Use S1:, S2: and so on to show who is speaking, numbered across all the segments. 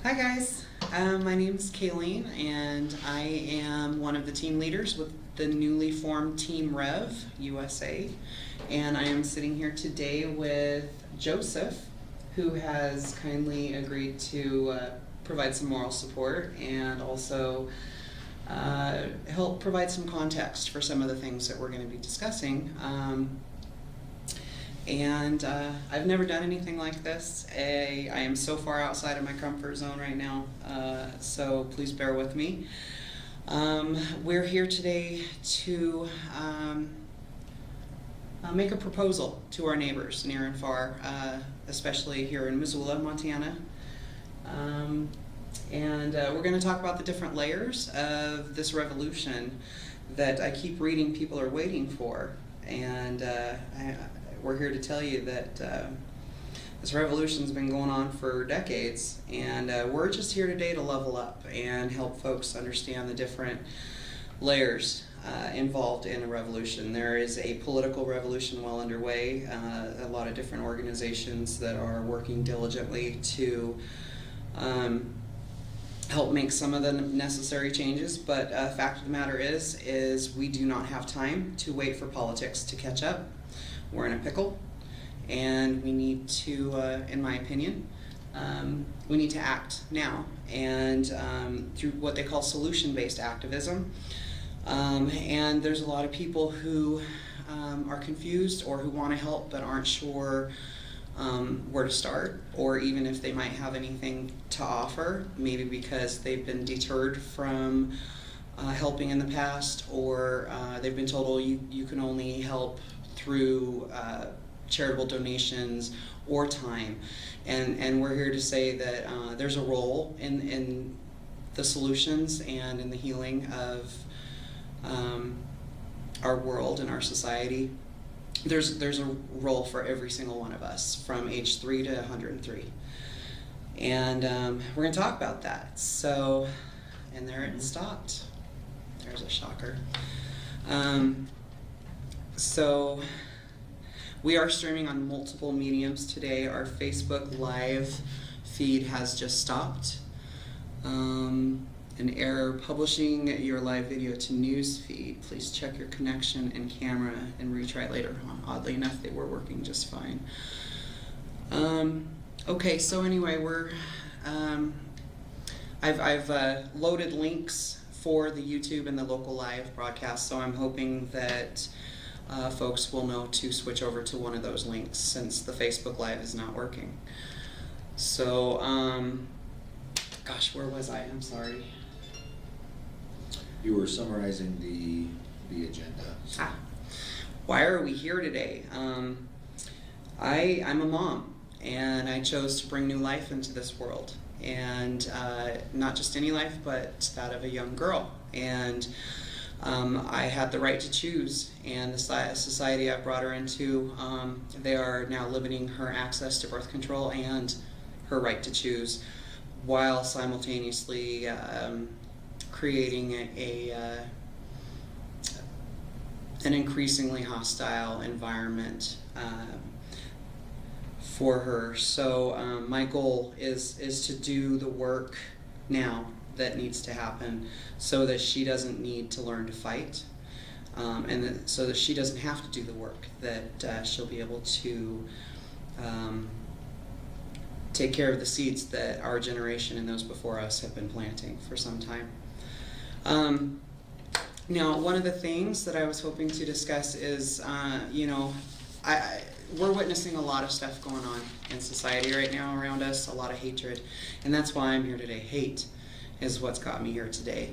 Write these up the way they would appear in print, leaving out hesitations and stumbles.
S1: Hi guys, my name's Kayleen and I am one of the team leaders with the newly formed Team Rev USA, and I am sitting here today with Joseph, who has kindly agreed to provide some moral support and also help provide some context for some of the things that we're going to be discussing. I've never done anything like this. I am so far outside of my comfort zone right now, so please bear with me. We're here today to make a proposal to our neighbors near and far, especially here in Missoula, Montana. We're going to talk about the different layers of this revolution that I keep reading people are waiting for. We're here to tell you that this revolution's been going on for decades, and we're just here today to level up and help folks understand the different layers involved in a revolution. There is a political revolution well underway, a lot of different organizations that are working diligently to help make some of the necessary changes, but fact of the matter is we do not have time to wait for politics to catch up. We're in a pickle, and we need to, in my opinion, we need to act now, and through what they call solution-based activism. And there's a lot of people who are confused or who want to help but aren't sure where to start, or even if they might have anything to offer, maybe because they've been deterred from helping in the past, or they've been told, oh, you can only help through charitable donations or time. And we're here to say that there's a role in the solutions and in the healing of our world and our society. There's a role for every single one of us from age 3 to 103. And we're going to talk about that. So, and there it stopped. There's a shocker. So we are streaming on multiple mediums today. Our Facebook Live feed has just stopped. An error publishing your live video to news feed. Please check your connection and camera and retry later. Oddly enough, they were working just fine. Okay, so anyway, I've loaded links for the YouTube and the local live broadcast, so I'm hoping that folks will know to switch over to one of those links since the Facebook Live is not working. So, gosh, where was I? I'm sorry.
S2: You were summarizing the agenda. So.
S1: Why are we here today? I'm a mom, and I chose to bring new life into this world, and not just any life, but that of a young girl. And I had the right to choose, and the society I brought her into, they are now limiting her access to birth control and her right to choose, while simultaneously creating an increasingly hostile environment for her. So my goal is to do the work now that needs to happen so that she doesn't need to learn to fight, and so that she doesn't have to do the work, that she'll be able to take care of the seeds that our generation and those before us have been planting for some time. Now, one of the things that I was hoping to discuss is, we're witnessing a lot of stuff going on in society right now around us, a lot of hatred, and that's why I'm here today. Hate is what's got me here today,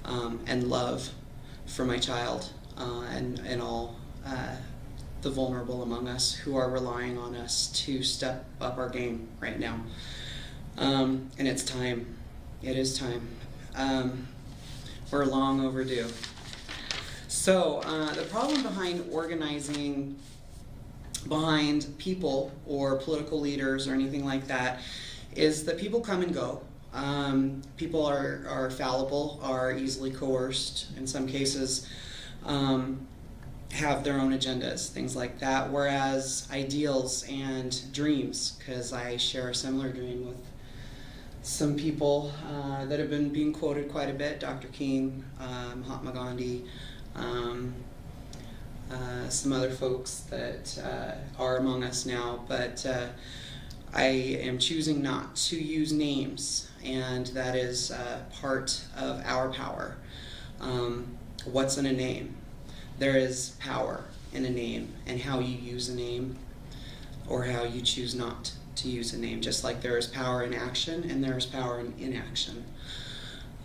S1: and love for my child, and all the vulnerable among us who are relying on us to step up our game right now. And it's time. It is time. We're long overdue. So the problem behind organizing behind people or political leaders or anything like that is that people come and go. People are fallible, are easily coerced, in some cases have their own agendas, things like that, whereas ideals and dreams, because I share a similar dream with some people that have been being quoted quite a bit, Dr. King, Mahatma Gandhi, some other folks that are among us now, but I am choosing not to use names, and that is part of our power. What's in a name? There is power in a name, and how you use a name or how you choose not to use a name, just like there is power in action and there is power in inaction.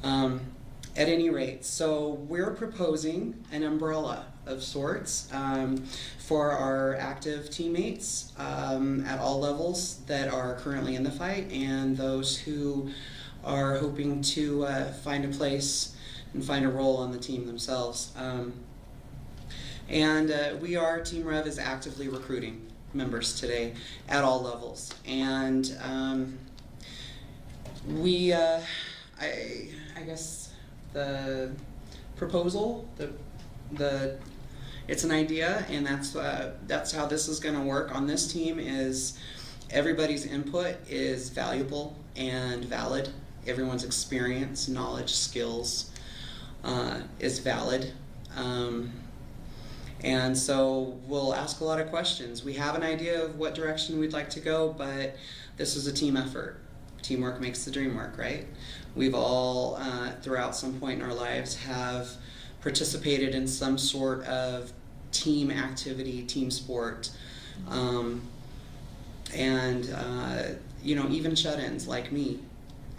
S1: At any rate, so we're proposing an umbrella of sorts for our active teammates at all levels that are currently in the fight, and those who are hoping to find a place and find a role on the team themselves. We are, Team Rev is actively recruiting members today at all levels, and I guess the proposal, it's an idea, and that's how this is going to work on this team. Is everybody's input is valuable and valid. Everyone's experience, knowledge, skills is valid. And so we'll ask a lot of questions. We have an idea of what direction we'd like to go, but this is a team effort. Teamwork makes the dream work, right? We've all, throughout some point in our lives, have participated in some sort of team activity, team sport, even shut-ins like me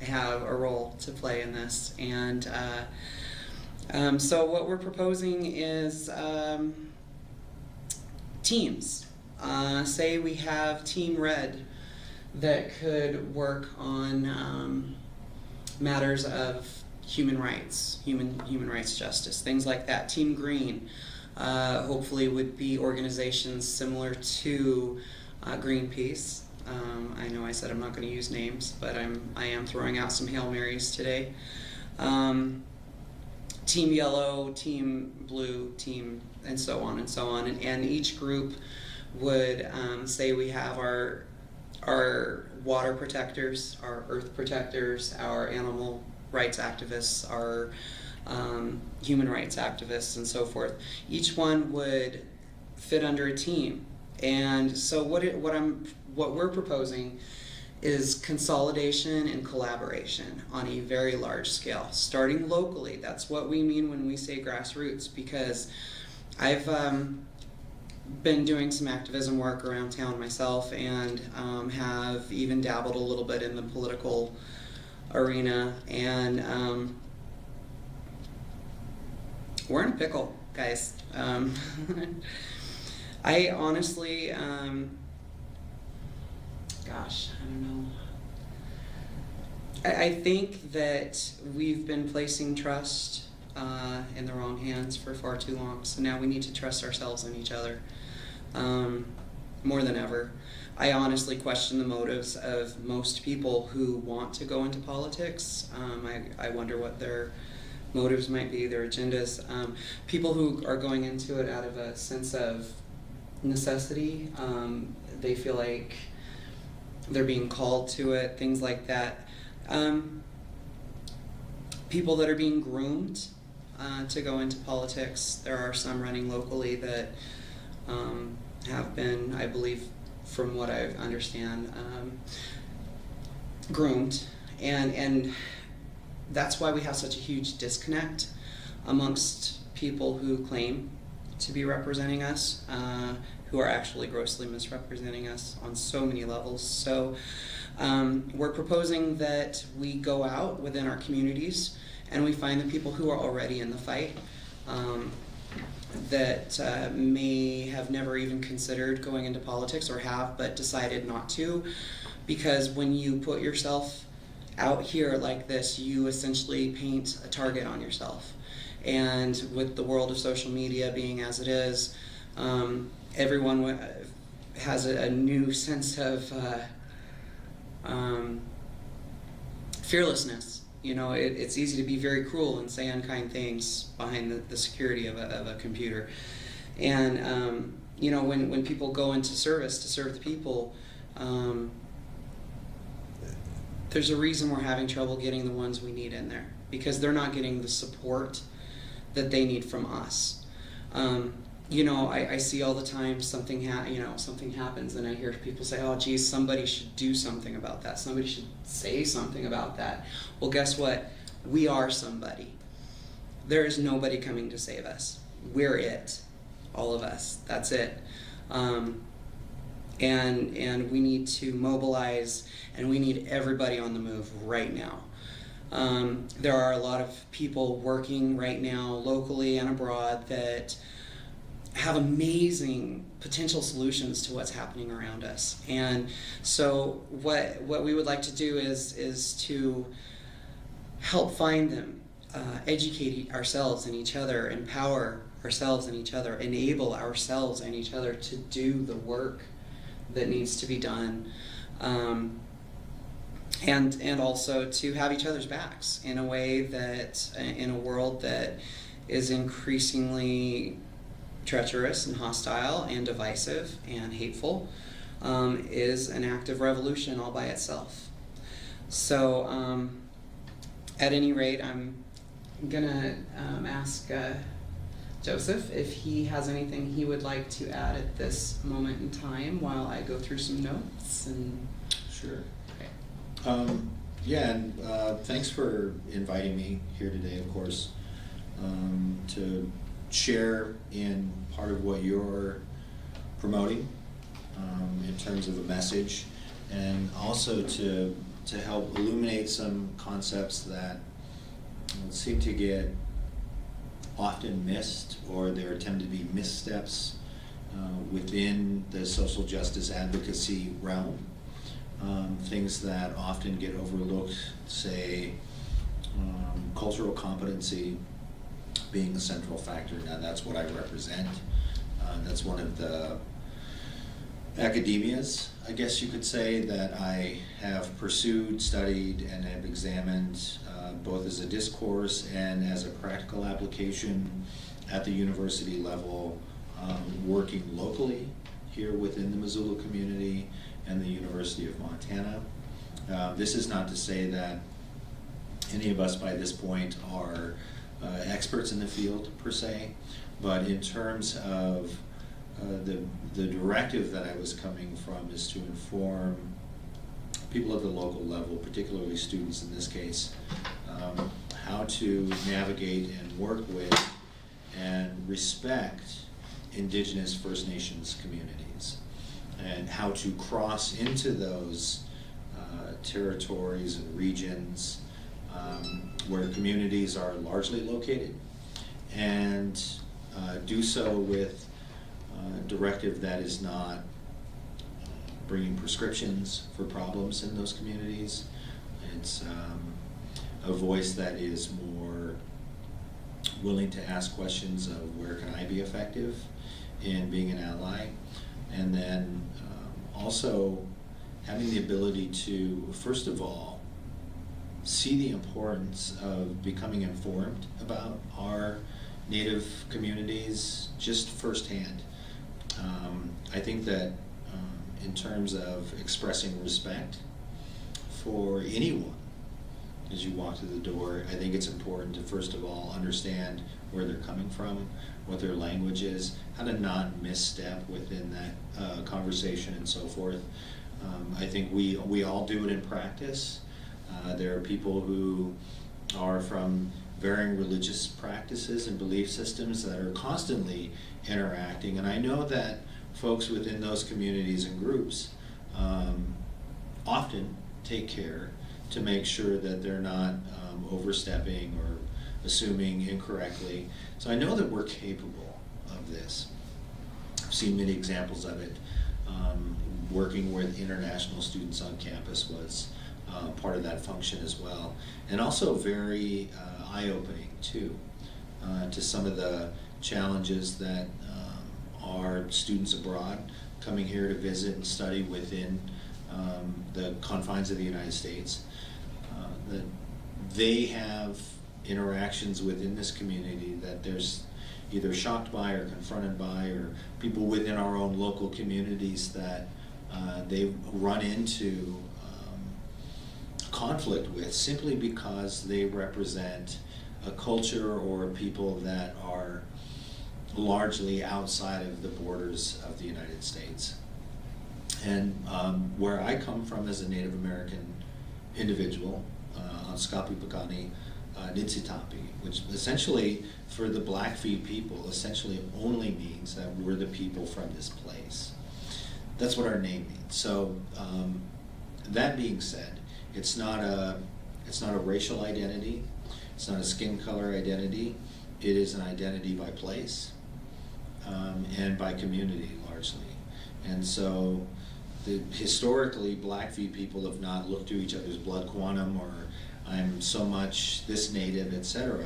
S1: have a role to play in this. And so what we're proposing is teams. Say we have Team Red that could work on matters of human rights, human rights justice, things like that. Team Green hopefully would be organizations similar to Greenpeace. I know I said I'm not going to use names, but I am throwing out some Hail Marys today. Team Yellow, Team Blue, Team, and so on and so on. And each group would say we have our water protectors, our earth protectors, our animal rights activists, our human rights activists, and so forth. Each one would fit under a team. And so what we're proposing is consolidation and collaboration on a very large scale, starting locally. That's what we mean when we say grassroots, because I've been doing some activism work around town myself, and have even dabbled a little bit in the political arena, and we're in a pickle, guys. I honestly, gosh, I don't know. I think that we've been placing trust in the wrong hands for far too long, so now we need to trust ourselves and each other more than ever. I honestly question the motives of most people who want to go into politics. I wonder what their motives might be, their agendas. People who are going into it out of a sense of necessity, they feel like they're being called to it, things like that. People that are being groomed to go into politics. There are some running locally that have been, I believe, from what I understand, groomed, and that's why we have such a huge disconnect amongst people who claim to be representing us, who are actually grossly misrepresenting us on so many levels. So we're proposing that we go out within our communities and we find the people who are already in the fight, that may have never even considered going into politics, or have but decided not to, because when you put yourself out here like this, you essentially paint a target on yourself. And with the world of social media being as it is, everyone has a new sense of fearlessness. You know, it's easy to be very cruel and say unkind things behind the security of a computer. And you know, when people go into service to serve the people, there's a reason we're having trouble getting the ones we need in there, because they're not getting the support that they need from us. You know, I see all the time something happens, and I hear people say, "Oh, geez, somebody should do something about that. Somebody should say something about that." Well, guess what? We are somebody. There is nobody coming to save us. We're it, all of us. That's it. And we need to mobilize, and we need everybody on the move right now. There are a lot of people working right now, locally and abroad, that have amazing potential solutions to what's happening around us. And so what we would like to do is to help find them, educate ourselves and each other, empower ourselves and each other, enable ourselves and each other to do the work that needs to be done, and also to have each other's backs in a way that, in a world that is increasingly treacherous and hostile and divisive and hateful, is an active revolution all by itself. So at any rate, I'm gonna ask Joseph if he has anything he would like to add at this moment in time while I go through some notes. And
S2: Sure.
S1: okay.
S2: Yeah, and thanks for inviting me here today, of course, to share in part of what you're promoting in terms of a message, and also to help illuminate some concepts that seem to get often missed, or there tend to be missteps within the social justice advocacy realm. Things that often get overlooked, say cultural competency being a central factor. Now that's what I represent. That's one of the academias, I guess you could say, that I have pursued, studied, and have examined both as a discourse and as a practical application at the university level, working locally here within the Missoula community and the University of Montana. This is not to say that any of us by this point are experts in the field per se, but in terms of the directive that I was coming from is to inform people at the local level, particularly students in this case, how to navigate and work with and respect Indigenous First Nations communities, and how to cross into those territories and regions where communities are largely located, and do so with a directive that is not bringing prescriptions for problems in those communities. It's a voice that is more willing to ask questions of where can I be effective in being an ally, and then also having the ability to, first of all, see the importance of becoming informed about our Native communities just firsthand. I think that in terms of expressing respect for anyone as you walk through the door, I think it's important to first of all understand where they're coming from, what their language is, how to not misstep within that conversation and so forth. I think we all do it in practice. There are people who are from varying religious practices and belief systems that are constantly interacting, and I know that folks within those communities and groups often take care to make sure that they're not overstepping or assuming incorrectly. So I know that we're capable of this. I've seen many examples of it. Working with international students on campus was part of that function as well, and also very eye-opening too, to some of the challenges that are students abroad coming here to visit and study within the confines of the United States. That they have interactions within this community that there's either shocked by or confronted by, or people within our own local communities that they've run into conflict with simply because they represent a culture or people that are largely outside of the borders of the United States. And where I come from as a Native American individual, Anskapi Pagani Niitsitapi, which essentially for the Blackfeet people essentially only means that we're the people from this place. That's what our name means. So that being said, it's not a racial identity, it's not a skin color identity, it is an identity by place and by community largely. And so historically, Blackfeet people have not looked to each other's blood quantum or I'm so much this native, etc.,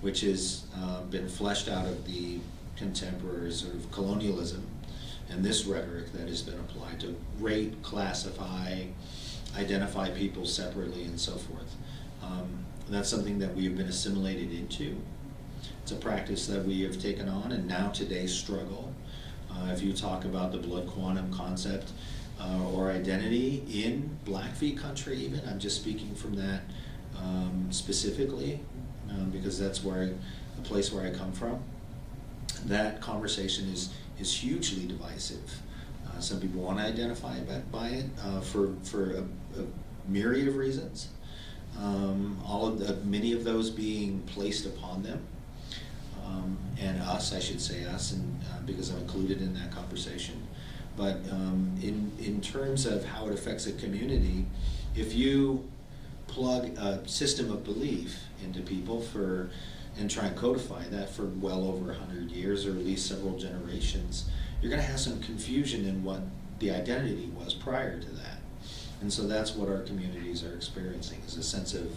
S2: which has been fleshed out of the contemporary sort of colonialism and this rhetoric that has been applied to rate, classify, identify people separately and so forth. That's something that we have been assimilated into. It's a practice that we have taken on and now today struggle. If you talk about the blood quantum concept or identity in Blackfeet country even, I'm just speaking from that specifically because that's where the place where I come from. That conversation is hugely divisive. Some people want to identify by it for a myriad of reasons. Many of those being placed upon them, and us, I should say us, and because I'm included in that conversation. But in terms of how it affects a community, if you plug a system of belief into people and try and codify that for well over 100 years or at least several generations, you're going to have some confusion in what the identity was prior to that. And so that's what our communities are experiencing, is a sense of,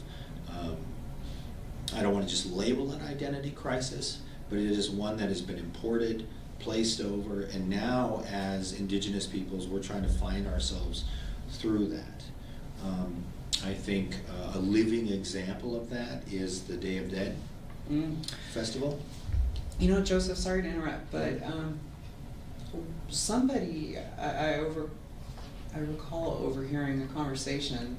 S2: I don't want to just label it identity crisis, but it is one that has been imported, placed over, and now as Indigenous peoples, we're trying to find ourselves through that. I think a living example of that is the Day of Dead festival.
S1: You know, Joseph, sorry to interrupt, but somebody, I recall overhearing a conversation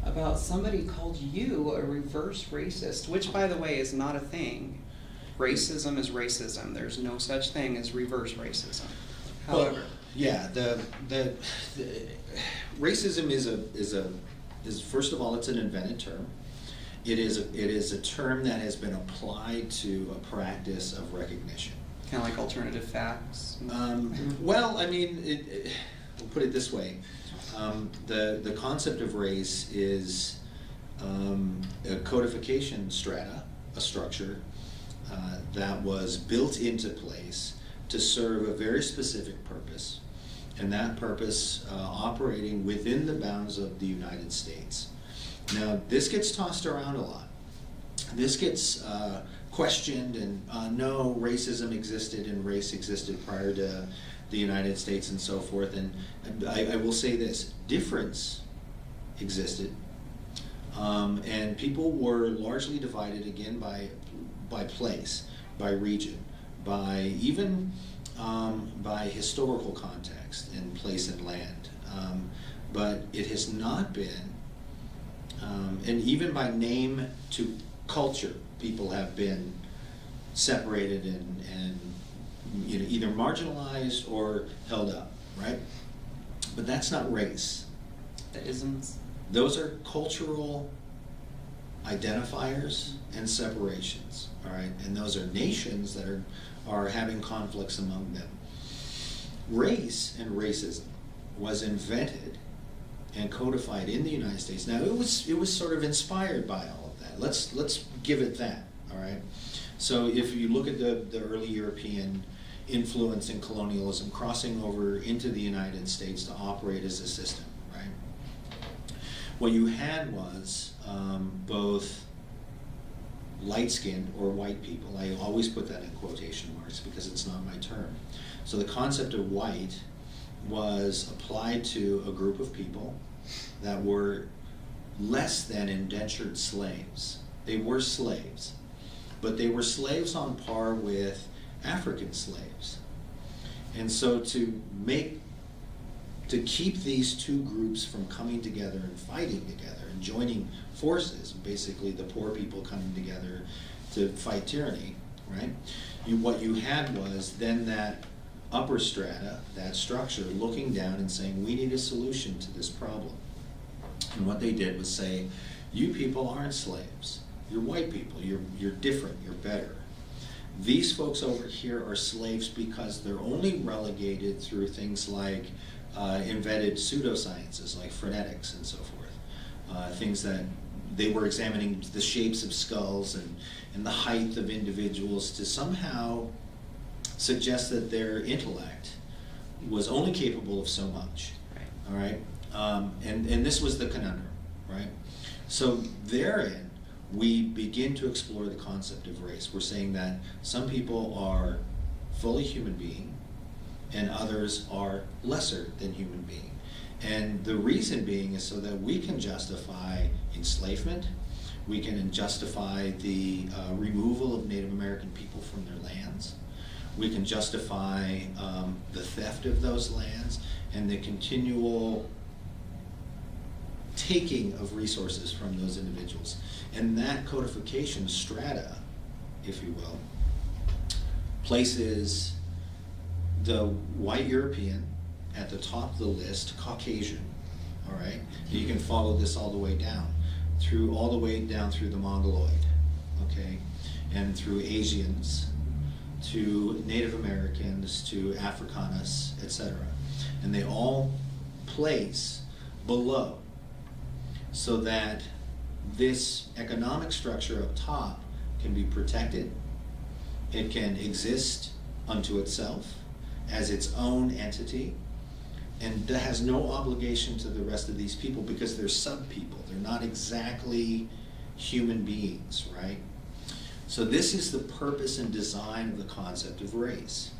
S1: about somebody called you a reverse racist, which, by the way, is not a thing. Racism is racism. There's no such thing as reverse racism. However,
S2: well, yeah, the racism is first of all, it's an invented term. It is a term that has been applied to a practice of recognition.
S1: Kind of like alternative facts.
S2: Well, I mean, we'll put it this way: the concept of race is a codification strata, a structure that was built into place to serve a very specific purpose, and that purpose operating within the bounds of the United States. Now, this gets tossed around a lot. This gets questioned, and no, racism existed and race existed prior to the United States and so forth. And I will say this, difference existed, and people were largely divided again by place, by region, by even by historical context and place and land. But it has not been, and even by name to culture, people have been separated and you know, either marginalized or held up, right? But that's not race.
S1: the isms.
S2: Those are cultural identifiers and separations, all right? And those are nations that are having conflicts among them. Race and racism was invented and codified in the United States. Now, it was sort of inspired by all of that. Let's give it that, all right? So if you look at the early European influence in colonialism crossing over into the United States to operate as a system, right? What you had was both light-skinned or white people. I always put that in quotation marks because it's not my term. So the concept of white was applied to a group of people that were less than indentured slaves. They were slaves, but they were slaves on par with African slaves. And so to keep these two groups from coming together and fighting together and joining forces, basically the poor people coming together to fight tyranny, right? What you had was then that upper strata, that structure, looking down and saying, we need a solution to this problem. And what they did was say, you people aren't slaves. You're white people. You're different. You're better. These folks over here are slaves because they're only relegated through things like invented pseudosciences like phonetics and so forth. Things that they were examining the shapes of skulls and the height of individuals to somehow suggest that their intellect was only capable of so much.
S1: Right.
S2: All right? And this was the conundrum, right? So therein, we begin to explore the concept of race. We're saying that some people are fully human being and others are lesser than human being. And the reason being is so that we can justify enslavement, we can justify the removal of Native American people from their lands, we can justify the theft of those lands and the continual taking of resources from those individuals. And that codification strata, if you will, places the white European at the top of the list, Caucasian, all right? You can follow this all the way down through the Mongoloid, okay? And through Asians, to Native Americans, to Afrikaners, etc. And they all place below so that this economic structure up top can be protected. It can exist unto itself as its own entity, and that has no obligation to the rest of these people because they're sub-people. They're not exactly human beings, right? So this is the purpose and design of the concept of race.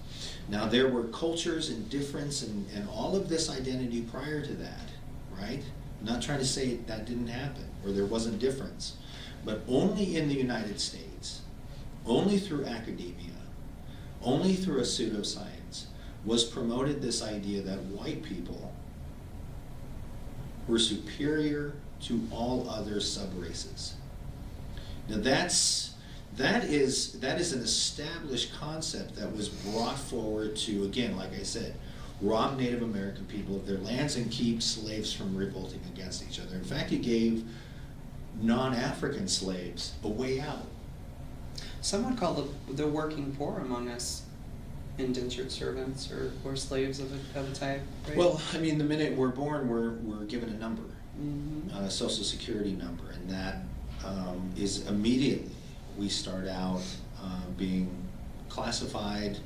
S2: Now there were cultures and difference and all of this identity prior to that, right? I'm not trying to say that didn't happen or there wasn't difference, but only in the United States, only through academia, only through a pseudoscience was promoted this idea that white people were superior to all other sub-races. Now that is an established concept that was brought forward to, again, like I said, rob Native American people of their lands and keep slaves from revolting against each other. In fact, it gave non-African slaves a way out.
S1: Some would call the working poor among us indentured servants or slaves of a type, right?
S2: Well, I mean, the minute we're born, we're given a number,
S1: Mm-hmm.
S2: a social security number, and that is immediately we start out being classified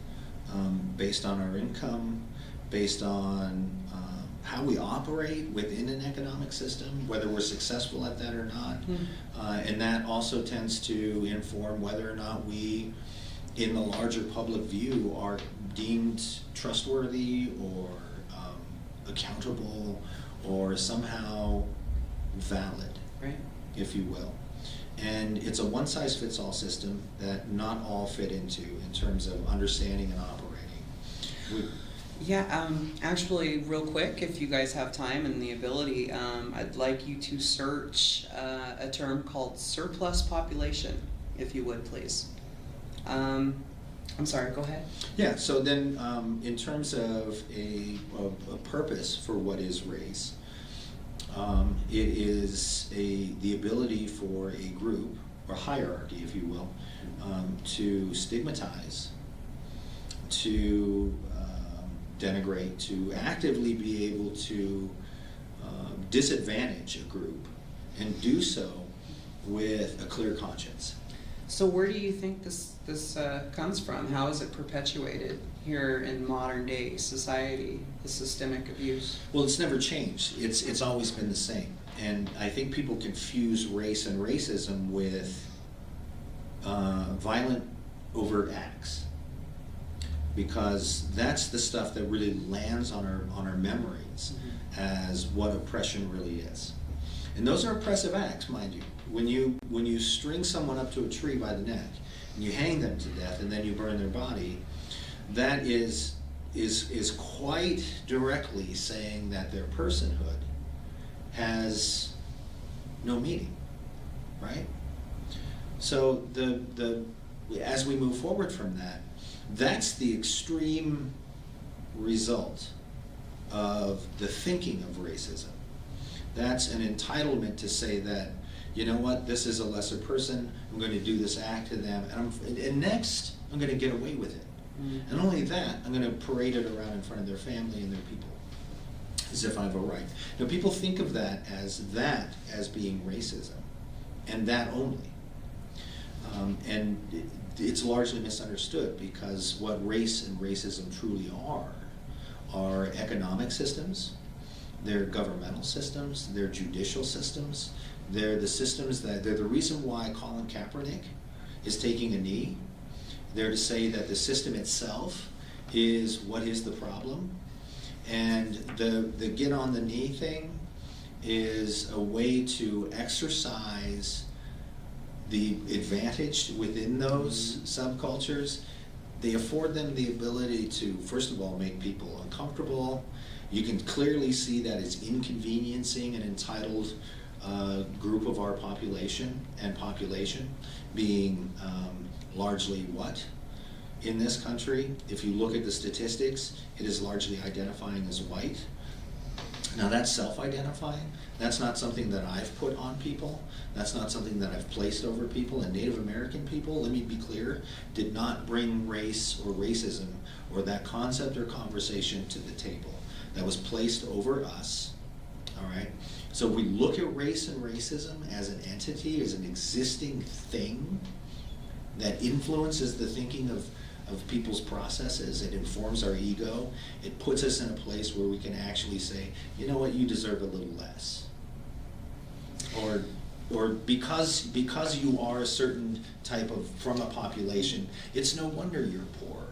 S2: based on our income, based on how we operate within an economic system, whether we're successful at that or not. And that also tends to inform whether or not we, in the larger public view, are deemed trustworthy or accountable or somehow valid,
S1: Right.
S2: if you will. And it's a one-size-fits-all system that not all fit into in terms of understanding and operating.
S1: Yeah, actually, real quick, if you guys have time and the ability, I'd like you to search a term called surplus population, if you would, please. I'm sorry, go ahead.
S2: Yeah, so then in terms of a purpose for what is race, it is the ability for a group, or hierarchy, if you will, to stigmatize, to denigrate, to actively be able to disadvantage a group and do so with a clear conscience.
S1: So where do you think this comes from? How is it perpetuated here in modern day society, the systemic abuse?
S2: Well, it's never changed. It's always been the same. And I think people confuse race and racism with violent, overt acts, because that's the stuff that really lands on our memories as what oppression really is. And those are oppressive acts, mind you. When you string someone up to a tree by the neck and you hang them to death and then you burn their body, that is quite directly saying that their personhood has no meeting, right? So as we move forward from that, that's the extreme result of the thinking of racism. That's an entitlement to say that, you know what, this is a lesser person, I'm going to do this act to them, and next I'm going to get away with it. Mm-hmm. And only that, I'm going to parade it around in front of their family and their people, as if I have a right. Now, people think of that as being racism, and that only. And it's largely misunderstood, because what race and racism truly are economic systems, they're governmental systems, they're judicial systems, they're the reason why Colin Kaepernick is taking a knee. They're to say that the system itself is what is the problem, and the get on the knee thing is a way to exercise the advantage within those subcultures. They afford them the ability to, first of all, make people uncomfortable. You can clearly see that it's inconveniencing an entitled group of our population, being largely what? In this country, if you look at the statistics, it is largely identifying as white. Now that's self-identifying. That's not something that I've put on people. That's not something that I've placed over people. And Native American people, let me be clear, did not bring race or racism or that concept or conversation to the table. That was placed over us, all right? So we look at race and racism as an entity, as an existing thing that influences the thinking of people's processes. It informs our ego. It puts us in a place where we can actually say, you know what, you deserve a little less. Or because you are a certain type of, from a population, it's no wonder you're poor.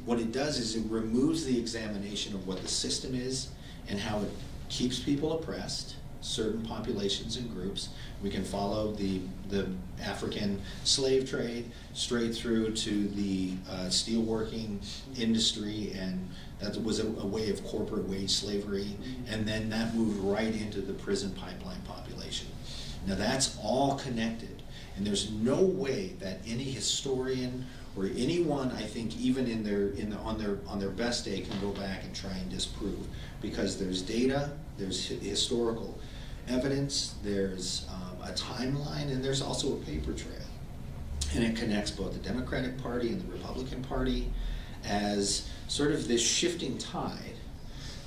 S2: What it does is it removes the examination of what the system is and how it keeps people oppressed, certain populations and groups. We can follow the African slave trade straight through to the steelworking industry, and that was a way of corporate wage slavery, and then that moved right into the prison pipeline population. Now that's all connected, and there's no way that any historian or anyone, I think, even on their best day, can go back and try and disprove, because there's data, there's historical evidence, there's a timeline, and there's also a paper trail. And it connects both the Democratic Party and the Republican Party as sort of this shifting tide,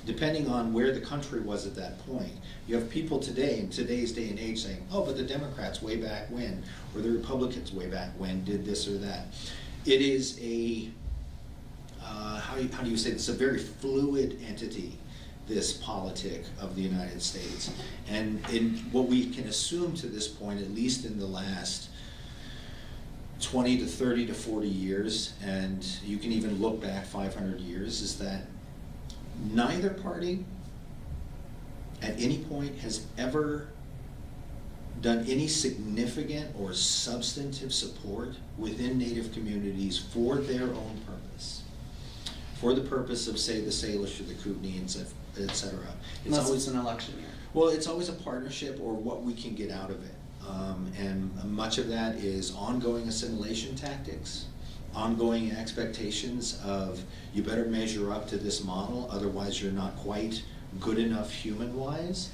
S2: depending on where the country was at that point. You have people today, in today's day and age, saying, oh, but the Democrats way back when, or the Republicans way back when did this or that. It is a, how do you say this, a very fluid entity, this politic of the United States. And what we can assume to this point, at least in the last 20 to 30 to 40 years, and you can even look back 500 years, is that neither party at any point has ever done any significant or substantive support within Native communities for their own purpose. For the purpose of, say, the Salish or the Kootenai, etc.
S1: Unless it's an election year.
S2: Well, it's always a partnership or what we can get out of it. And much of that is ongoing assimilation tactics, ongoing expectations of, you better measure up to this model, otherwise you're not quite good enough human-wise.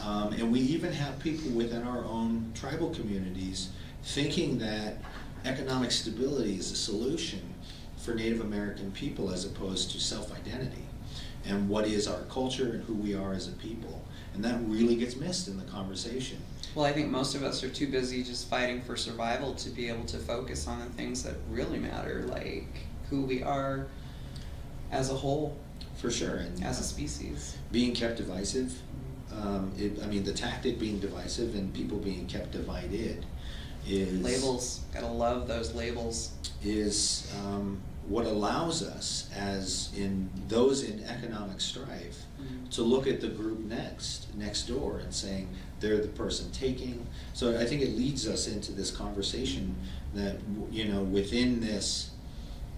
S2: And we even have people within our own tribal communities thinking that economic stability is a solution for Native American people as opposed to self-identity and what is our culture and who we are as a people. And that really gets missed in the conversation.
S1: Well, I think most of us are too busy just fighting for survival to be able to focus on the things that really matter, like who we are as a whole.
S2: For sure. And
S1: as a species.
S2: Being kept divisive. I mean, the tactic being divisive and people being kept divided is...
S1: Labels. Gotta love those labels.
S2: Is what allows us, as in those in economic strife, to look at the group next door and saying they're the person taking. So I think it leads us into this conversation that, you know, within this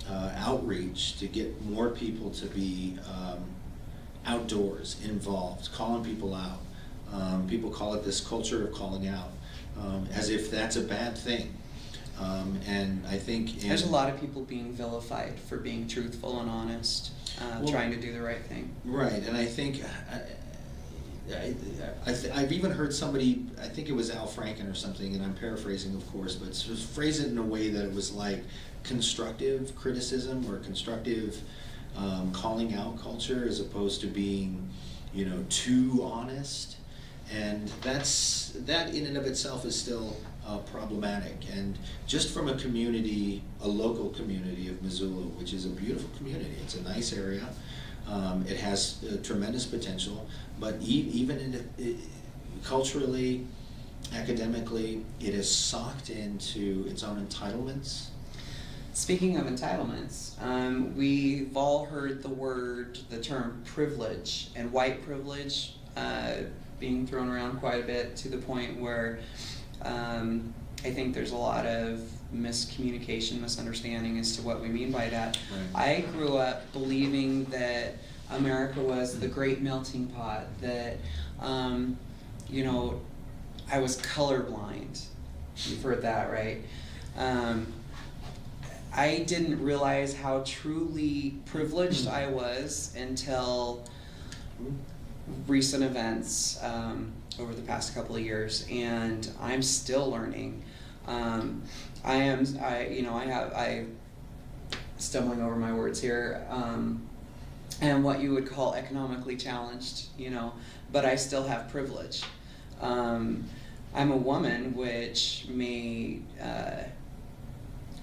S2: outreach to get more people to be outdoors, involved, calling people out, People call it this culture of calling out, as if that's a bad thing. And I think
S1: there's a lot of people being vilified for being truthful and honest, trying to do the right thing.
S2: Right, and I think I've even heard somebody, I think it was Al Franken or something, and I'm paraphrasing, of course, but just phrase it in a way that it was like constructive criticism or constructive calling out culture, as opposed to being, too honest. And that in and of itself is still problematic. And just from a local community of Missoula, which is a beautiful community, it's a nice area. It has tremendous potential, but even culturally, academically, it is socked into its own entitlements.
S1: Speaking of entitlements, we've all heard the term privilege and white privilege being thrown around quite a bit, to the point where I think there's a lot of miscommunication, misunderstanding as to what we mean by that. Right. I grew up believing that America was the great melting pot, that, I was colorblind. You've heard that, right? I didn't realize how truly privileged I was until recent events over the past couple of years, and I'm still learning. I'm stumbling over my words here. And what you would call economically challenged, but I still have privilege. I'm a woman, which may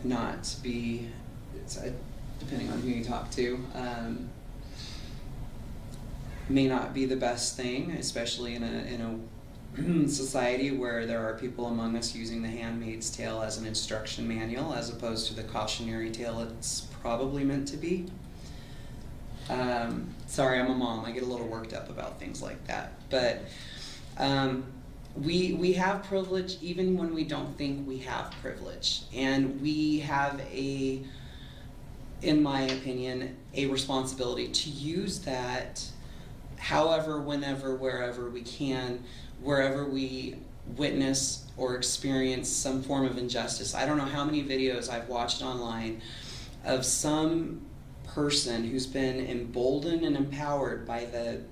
S1: not be, depending on who you talk to, may not be the best thing, especially in a society where there are people among us using The Handmaid's Tale as an instruction manual, as opposed to the cautionary tale it's probably meant to be. Sorry, I'm a mom. I get a little worked up about things like that. But we have privilege even when we don't think we have privilege. And we have in my opinion, a responsibility to use that however, whenever, wherever we can, wherever we witness or experience some form of injustice. I don't know how many videos I've watched online of some person who's been emboldened and empowered by the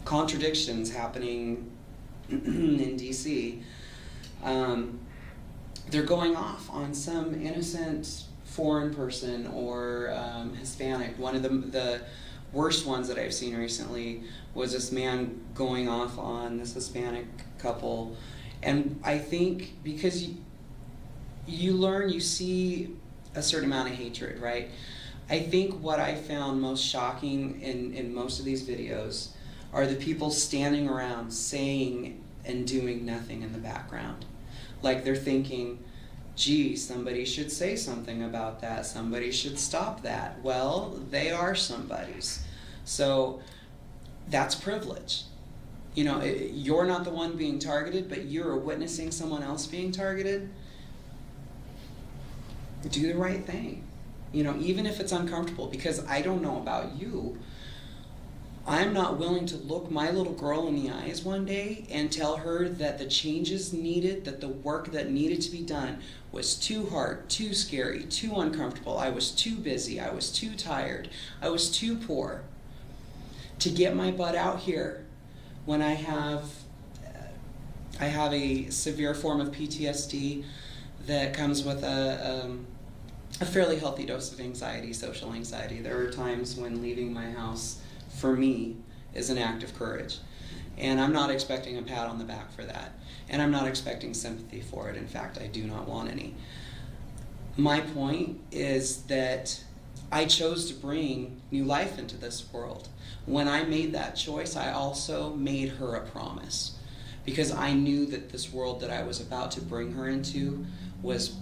S1: contradictions happening in DC. They're going off on some innocent foreign person or Hispanic. One of the worst ones that I've seen recently was this man going off on this Hispanic couple. And I think because you learn, you see a certain amount of hatred, right? I think what I found most shocking in most of these videos are the people standing around saying and doing nothing in the background. Like they're thinking, gee, somebody should say something about that. Somebody should stop that. Well, they are somebody's. So that's privilege. You're not the one being targeted, but you're witnessing someone else being targeted. Do the right thing. Even if it's uncomfortable, because I don't know about you, I'm not willing to look my little girl in the eyes one day and tell her that the changes needed, that the work that needed to be done was too hard, too scary, too uncomfortable. I was too busy. I was too tired. I was too poor to get my butt out here when I have a severe form of PTSD that comes with a fairly healthy dose of anxiety, social anxiety. There are times when leaving my house, for me, is an act of courage. And I'm not expecting a pat on the back for that. And I'm not expecting sympathy for it. In fact, I do not want any. My point is that I chose to bring new life into this world. When I made that choice, I also made her a promise. Because I knew that this world that I was about to bring her into was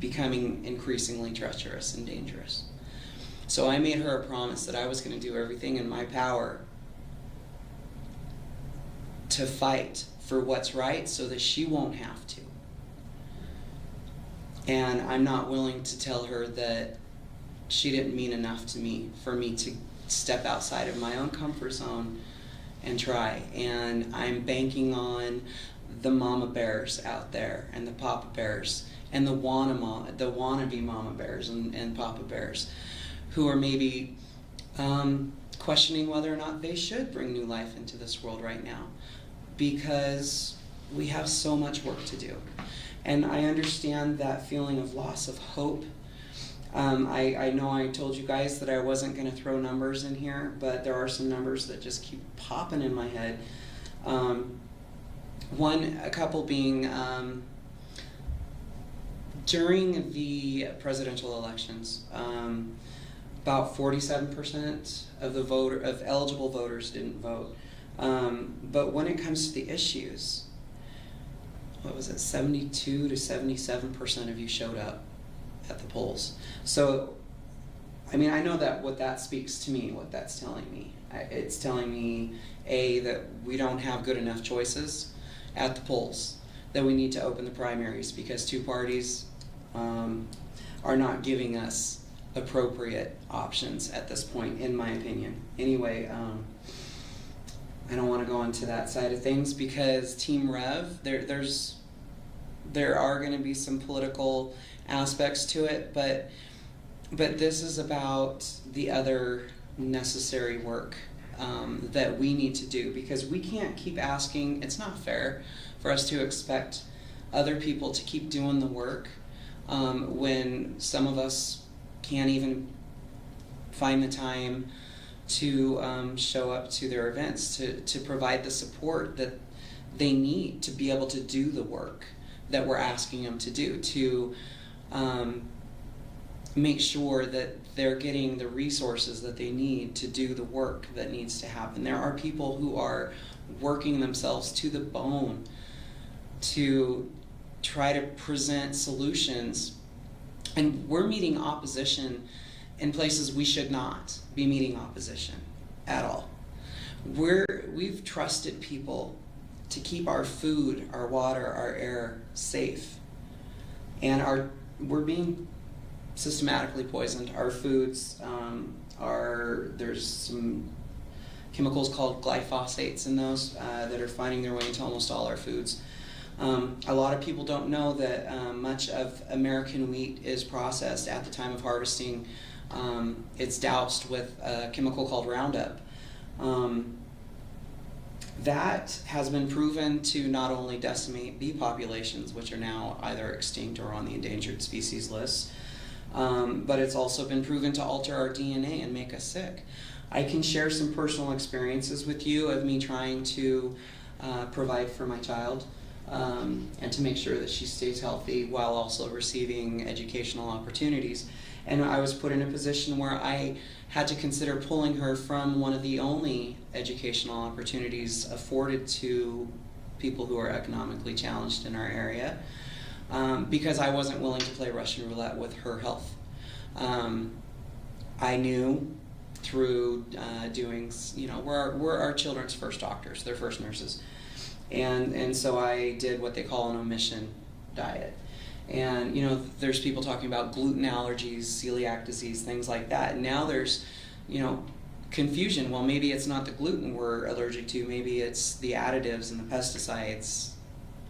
S1: becoming increasingly treacherous and dangerous. So I made her a promise that I was going to do everything in my power to fight for what's right so that she won't have to. And I'm not willing to tell her that she didn't mean enough to me for me to step outside of my own comfort zone and try. And I'm banking on the mama bears out there and the papa bears and the wannabe mama bears and papa bears who are maybe questioning whether or not they should bring new life into this world right now, because we have so much work to do. And I understand that feeling of loss of hope. I know I told you guys that I wasn't going to throw numbers in here, but there are some numbers that just keep popping in my head. A couple being during the presidential elections, about 47% of eligible voters didn't vote. But when it comes to the issues, what was it, 72 to 77% of you showed up at the polls. So, I mean, I know that what that speaks to me, what that's telling me. It's telling me, A, that we don't have good enough choices at the polls, that we need to open the primaries because two parties are not giving us appropriate options at this point, in my opinion. Anyway, I don't want to go into that side of things because Team Rev, there are going to be some political aspects to it, but this is about the other necessary work that we need to do, because we can't keep asking. It's not fair for us to expect other people to keep doing the work when some of us can't even find the time to show up to their events, to provide the support that they need to be able to do the work that we're asking them to do, to make sure that they're getting the resources that they need to do the work that needs to happen. There are people who are working themselves to the bone to try to present solutions, and we're meeting opposition in places we should not be meeting opposition at all. We've trusted people to keep our food, our water, our air safe, and we're being systematically poisoned. Our foods there's some chemicals called glyphosates in those that are finding their way into almost all our foods. A lot of people don't know that much of American wheat is processed at the time of harvesting. It's doused with a chemical called Roundup. That has been proven to not only decimate bee populations, which are now either extinct or on the endangered species list, but it's also been proven to alter our DNA and make us sick. I can share some personal experiences with you of me trying to provide for my child and to make sure that she stays healthy while also receiving educational opportunities. And I was put in a position where I had to consider pulling her from one of the only educational opportunities afforded to people who are economically challenged in our area, because I wasn't willing to play Russian roulette with her health. I knew through doing, we're our children's first doctors, they're first nurses. And so I did what they call an omission diet. And there's people talking about gluten allergies, celiac disease, things like that. And now there's, confusion. Well, maybe it's not the gluten we're allergic to, maybe it's the additives and the pesticides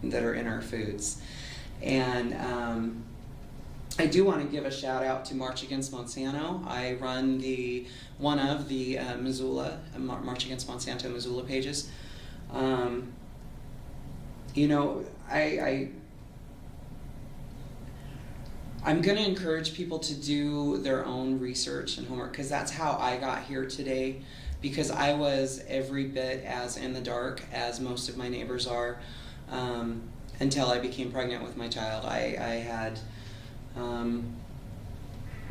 S1: that are in our foods. And I do want to give a shout out to March Against Monsanto. I run one of the Missoula, March Against Monsanto Missoula pages. I'm going to encourage people to do their own research and homework, because that's how I got here today, because I was every bit as in the dark as most of my neighbors are until I became pregnant with my child. I had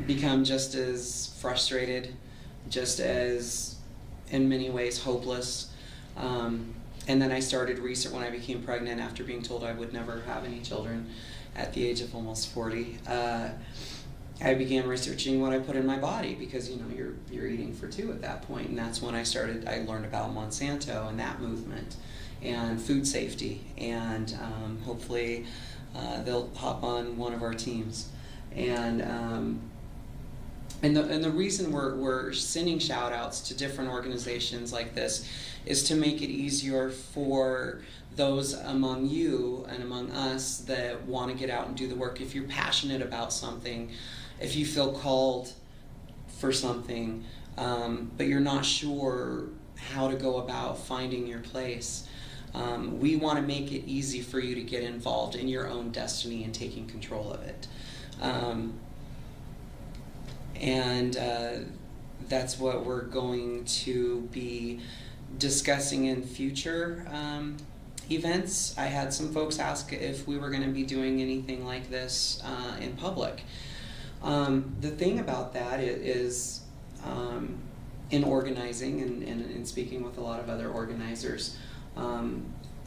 S1: become just as frustrated, just as in many ways hopeless. And then I started research when I became pregnant after being told I would never have any children at the age of almost 40. I began researching what I put in my body, because you're eating for two at that point, and that's when I learned about Monsanto and that movement and food safety, and hopefully they'll hop on one of our teams. And And the reason we're sending shout outs to different organizations like this is to make it easier for those among you and among us that want to get out and do the work. If you're passionate about something, if you feel called for something, but you're not sure how to go about finding your place, we want to make it easy for you to get involved in your own destiny and taking control of it. And that's what we're going to be discussing in future events. I had some folks ask if we were going to be doing anything like this in public. The thing about that is in organizing and speaking with a lot of other organizers,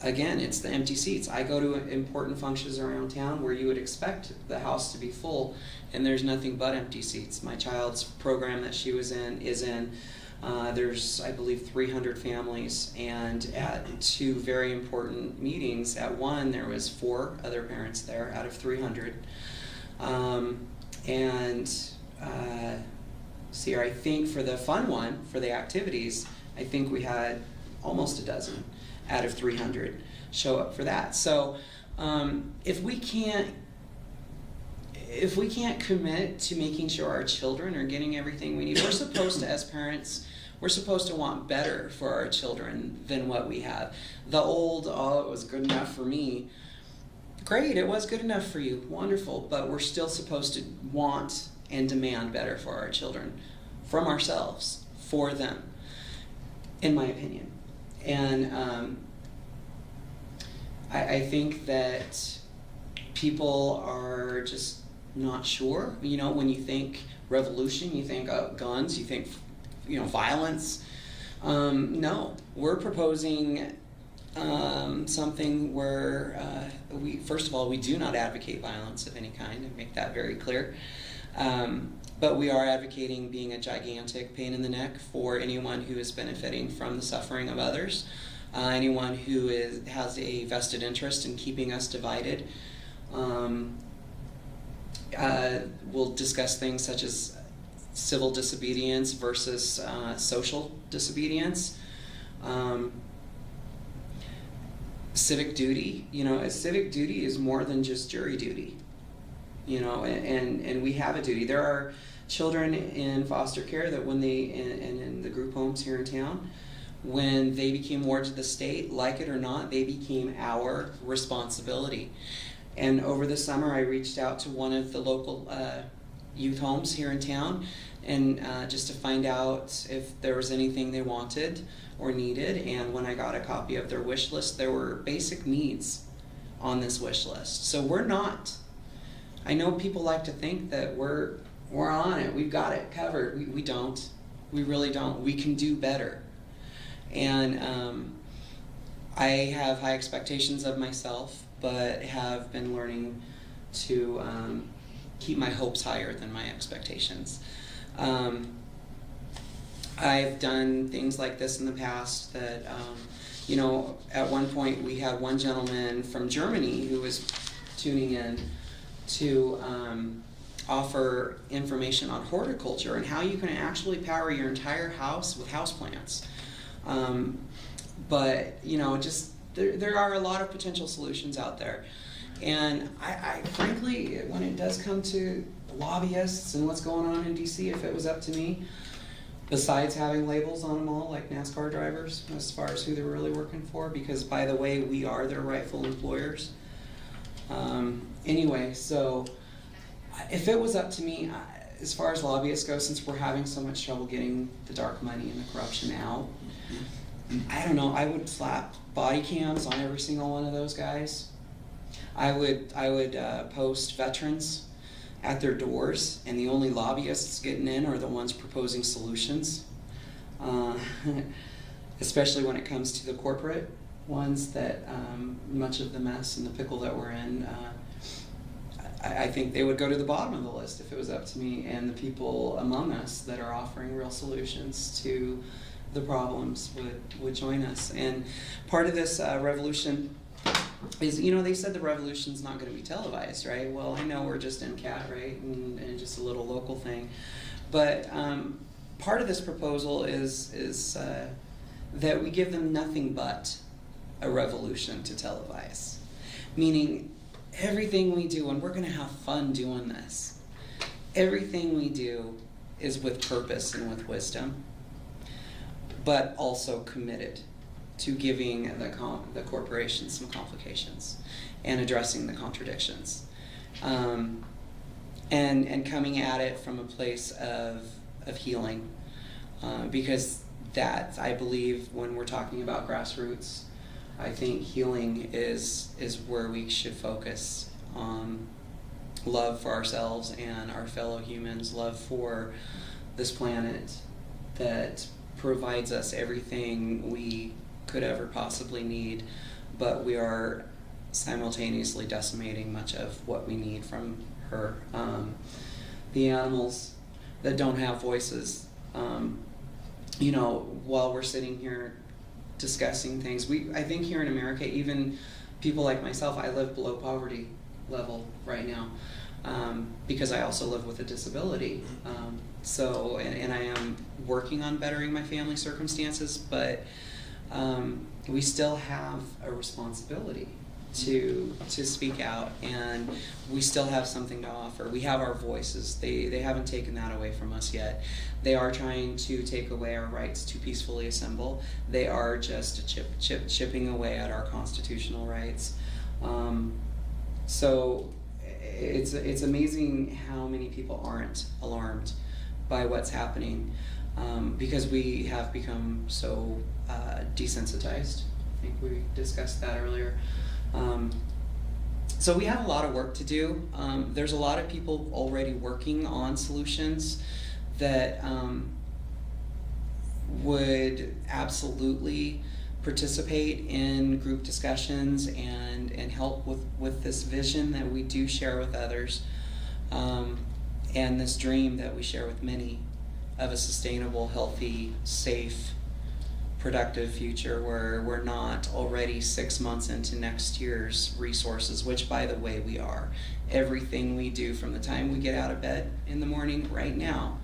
S1: again, it's the empty seats. I go to important functions around town where you would expect the house to be full, and there's nothing but empty seats. My child's program that she was in is in. There's, I believe, 300 families, and at 2 very important meetings, at one there was 4 other parents there out of 300. See, I think for the fun one, for the activities, I think we had almost a dozen out of 300 show up for that. So if we can't commit to making sure our children are getting everything we need, we're supposed to, as parents, we're supposed to want better for our children than what we have. The old, oh, it was good enough for me. Great, it was good enough for you, wonderful, but we're still supposed to want and demand better for our children, from ourselves, for them, in my opinion. And I think that people are just not sure. You know, when you think revolution, you think guns, you think, you know, violence. No, we're proposing something where first of all, we do not advocate violence of any kind, and make that very clear. But we are advocating being a gigantic pain in the neck for anyone who is benefiting from the suffering of others, anyone who has a vested interest in keeping us divided. We'll discuss things such as civil disobedience versus social disobedience. Civic duty, you know, civic duty is more than just jury duty. You know, and we have a duty. There are children in foster care that when they, and in the group homes here in town, when they became wards of the state, like it or not, they became our responsibility. And over the summer, I reached out to one of the local youth homes here in town, and just to find out if there was anything they wanted or needed. And when I got a copy of their wish list, there were basic needs on this wish list. So we're not. I know people like to think that we're on it, we've got it covered. We don't. We really don't. We can do better. And I have high expectations of myself, but have been learning to keep my hopes higher than my expectations. I've done things like this in the past that, you know, at one point we had one gentleman from Germany who was tuning in to offer information on horticulture and how you can actually power your entire house with houseplants. But, you know, just there are a lot of potential solutions out there. And I frankly, when it does come to lobbyists and what's going on in DC, if it was up to me, besides having labels on them all like NASCAR drivers as far as who they're really working for, because by the way, we are their rightful employers. Anyway, so if it was up to me, as far as lobbyists go, since we're having so much trouble getting the dark money and the corruption out, I don't know, I would slap body cams on every single one of those guys. I would post veterans at their doors, and the only lobbyists getting in are the ones proposing solutions, especially when it comes to the corporate ones that much of the mess and the pickle that we're in, I think they would go to the bottom of the list if it was up to me, and the people among us that are offering real solutions to the problems would join us. And part of this revolution is, you know, they said the revolution's not going to be televised, right? Well, I know we're just MCAT, right, and just a little local thing. But part of this proposal is that we give them nothing but a revolution to televise. Meaning, everything we do, and we're going to have fun doing this, everything we do is with purpose and with wisdom, but also committed to giving the corporation some complications and addressing the contradictions. And coming at it from a place of healing. Because that, I believe, when we're talking about grassroots, I think healing is where we should focus on love for ourselves and our fellow humans, love for this planet that provides us everything we could ever possibly need, but we are simultaneously decimating much of what we need from her. The animals that don't have voices, you know, while we're sitting here discussing things, I think here in America, even people like myself, I live below poverty level right now, because I also live with a disability. And I am working on bettering my family circumstances, but we still have a responsibility to speak out, and we still have something to offer. We have our voices. They haven't taken that away from us yet. They are trying to take away our rights to peacefully assemble. They are just chipping away at our constitutional rights. So it's amazing how many people aren't alarmed by what's happening, because we have become so desensitized. I think we discussed that earlier. So we have a lot of work to do. There's a lot of people already working on solutions that would absolutely participate in group discussions and help with this vision that we do share with others, and this dream that we share with many of a sustainable, healthy, safe, productive future where we're not already 6 months into next year's resources, which, by the way, we are. Everything we do from the time we get out of bed in the morning right now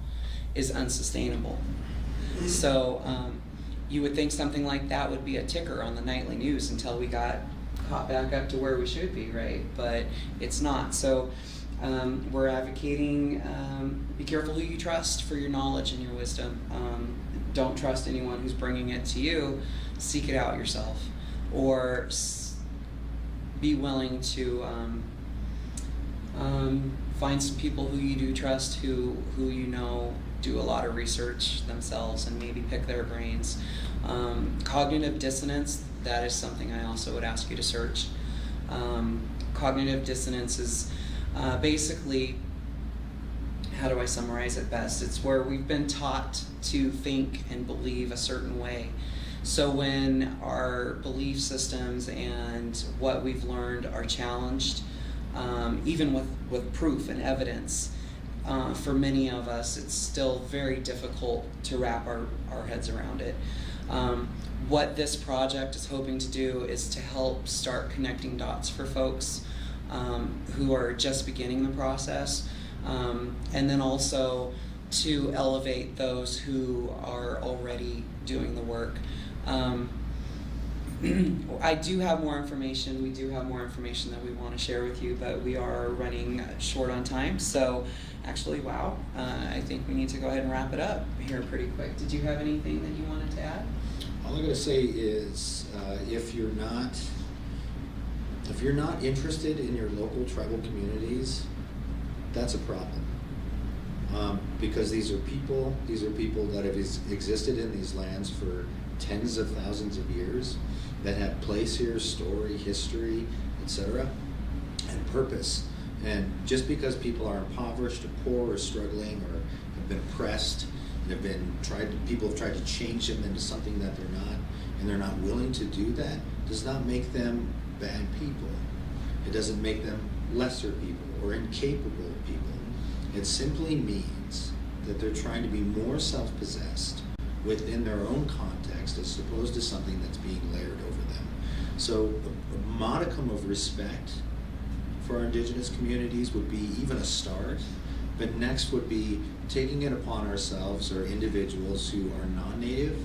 S1: is unsustainable. So you would think something like that would be a ticker on the nightly news until we got caught back up to where we should be, right? But it's not. So we're advocating, be careful who you trust for your knowledge and your wisdom. Don't trust anyone who's bringing it to you. Seek it out yourself, or be willing to find some people who you do trust, who you know do a lot of research themselves, and maybe pick their brains. Cognitive dissonance, that is something I also would ask you to search. Cognitive dissonance is basically, how do I summarize it best? It's where we've been taught to think and believe a certain way. So when our belief systems and what we've learned are challenged, even with proof and evidence, for many of us, it's still very difficult to wrap our heads around it. What this project is hoping to do is to help start connecting dots for folks who are just beginning the process, and then also to elevate those who are already doing the work. I do have more information. We do have more information that we want to share with you, but we are running short on time. So actually, wow, I think we need to go ahead and wrap it up here pretty quick. Did you have anything that you wanted to add?
S2: All I'm going to say is, if you're not interested in your local tribal communities, that's a problem. Because these are people that have existed in these lands for tens of thousands of years, that have place here, story, history, etc., and purpose. And just because people are impoverished or poor or struggling or have been oppressed and people have tried to change them into something that they're not, and they're not willing to do that, does not make them bad people. It doesn't make them lesser people or incapable people. It simply means that they're trying to be more self-possessed within their own context as opposed to something that's being layered over them. So a modicum of respect for our indigenous communities would be even a start, But next would be taking it upon ourselves, or individuals who are non-native,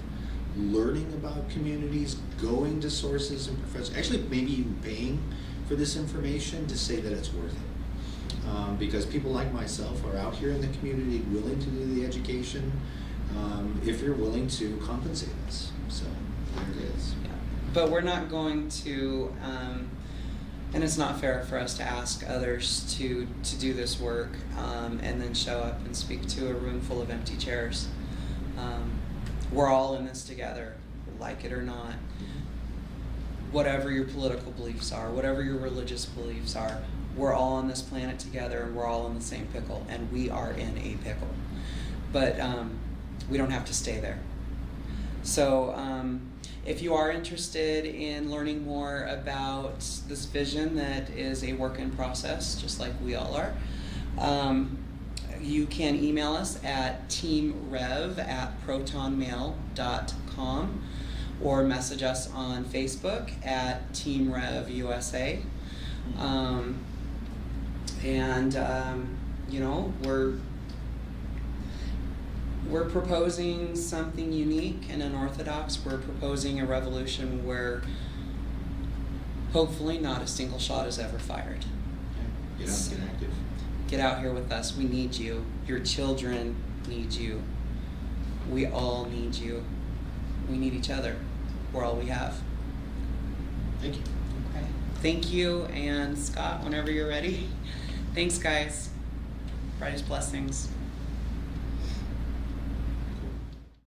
S2: learning about communities, going to sources and professors, actually maybe even paying for this information to say that it's worth it. Because people like myself are out here in the community willing to do the education, if you're willing to compensate us. So there it is.
S1: Yeah. But we're not going to, and it's not fair for us to ask others to do this work and then show up and speak to a room full of empty chairs. We're all in this together, like it or not. Whatever your political beliefs are, whatever your religious beliefs are, we're all on this planet together, and we're all in the same pickle, and we are in a pickle. But we don't have to stay there. So if you are interested in learning more about this vision that is a work in process, just like we all are, you can email us at teamrev@protonmail.com or message us on Facebook at Team Rev USA. You know, we're proposing something unique and unorthodox. We're proposing a revolution where hopefully not a single shot is ever fired.
S2: Get out and get active.
S1: Get out here with us. We need you. Your children need you. We all need you. We need each other. We're all we have.
S2: Thank you.
S1: Okay. Thank you, and Scott, whenever you're ready. Thanks, guys. Brightest blessings.